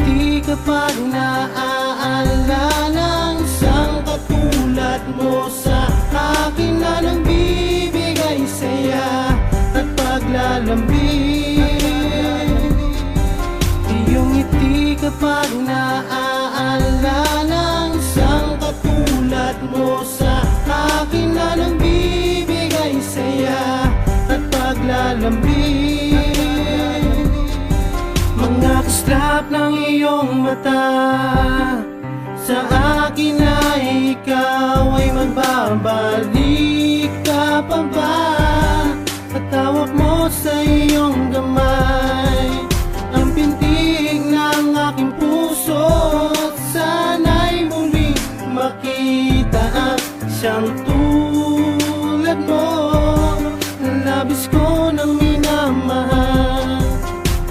ngiti kapag naaalala ng isang katulad mo sa akin na nagbibigay saya at paglalambing. Iyong ngiti kapag naaalala ng isang katulad mo sa akin na nagbibigay saya at paglalambing. Mga kislap ng iyong mata sa akin ay ikaw ay magbabalik ka pa ba? At hawak mo sa iyong kamay ang pintig ng aking puso. At sana'y muling makita at siyang tulad mo na labis ko nang minamahal.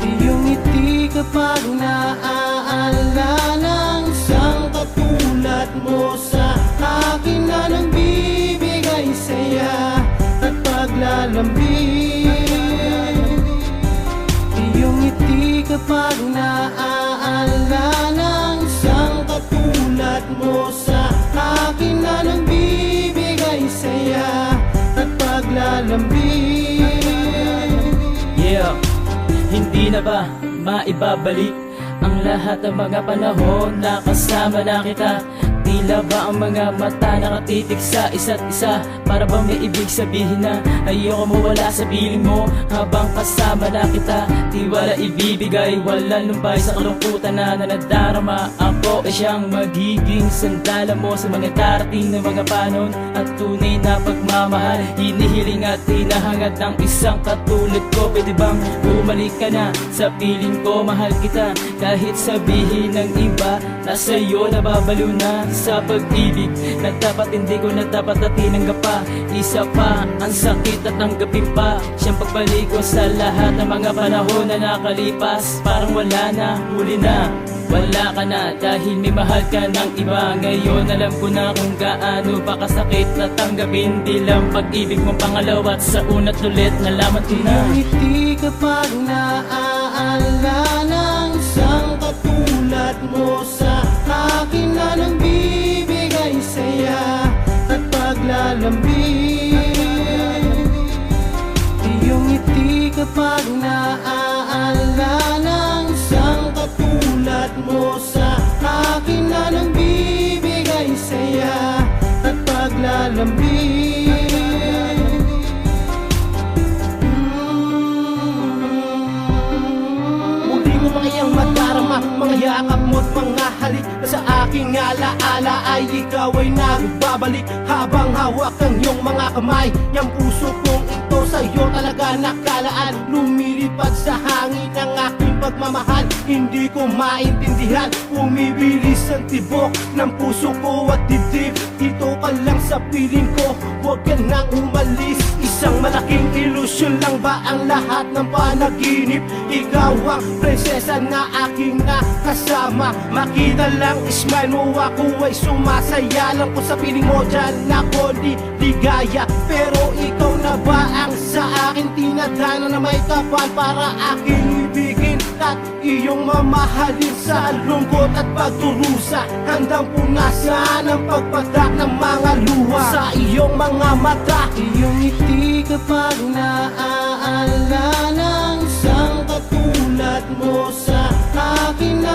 Iyong ngiti kapag naaalala ng isang katulad mo sa akin na nagbibigay saya at paglalambing. Iyong ngiti kapag naaalala ng isang katulad mo sa akin na nagbibigay saya at paglalambing. Yeah, hindi na ba maibabalik ang lahat ng mga panahon na kasama na kita? Tila ba ang mga mata nakatitig sa isa't isa? Para bang may ibig sabihin na ayoko mawala sa piling mo habang kasama na kita? Tiwala ibibigay, walang lumbay sa kalungkutan na nadarama. Ako ay siyang magiging sandala mo sa mga darating na mga panon at tunay na pagmamahal. Hinihiling at hinahangad ng isang katulad ko. Pwede bang bumalik ka na sa piling ko? Mahal kita kahit sabihin ng iba na sa'yo nababalo na sa pag-ibig na dapat hindi ko na dapat na tinanggap pa. Isa pa ang sakit at tanggapin pa siyang pagbalik ko sa lahat ng mga panahon na nakalipas. Parang wala na, huli na, wala ka na dahil may mahal ka ng iba. Ngayon alam ko na kung gaano pa kasakit na tanggapin. Di lang pag-ibig mo pangalawa at sa una't ulit nalaman ko na. Ngiti kapag naaalala ng isang katulad mo sa akin na nagbibigay saya at paglalambing. Iyong ngiti kapag naaalala ng isang katulad mo sa akin na nagbibigay saya at paglalambing. Iyang madarama, mga yakap mo't mga halik na sa aking alaala ay ikaw ay nagbabalik. Habang hawak ang iyong mga kamay, yung puso kong ito sa'yo talaga nakalaan. Lumilipad sa hangin ang aking pagmamahal. Hindi ko maintindihan, umibilis ang tibok ng puso ko at dibdib. Dito ka lang sa piling ko, huwag ka nang umalis. Isang malaking ilusyon lang ba ang lahat ng panaginip? Ikaw ang prinsesa na aking nakasama. Makita lang smile mo, ako ay sumasaya lang po sa piling mo. Diyan ako di ligaya, pero ikaw na ba ang sa akin tinadhana na may kapal para aking ibigin at iyong mamahalin sa lungkot at pagdurusa. Handang punasan ang pagpatak ng mga luha sa iyong mga mata. Iyong ngiti kapag naaalala ng isang katulad mo sa akin na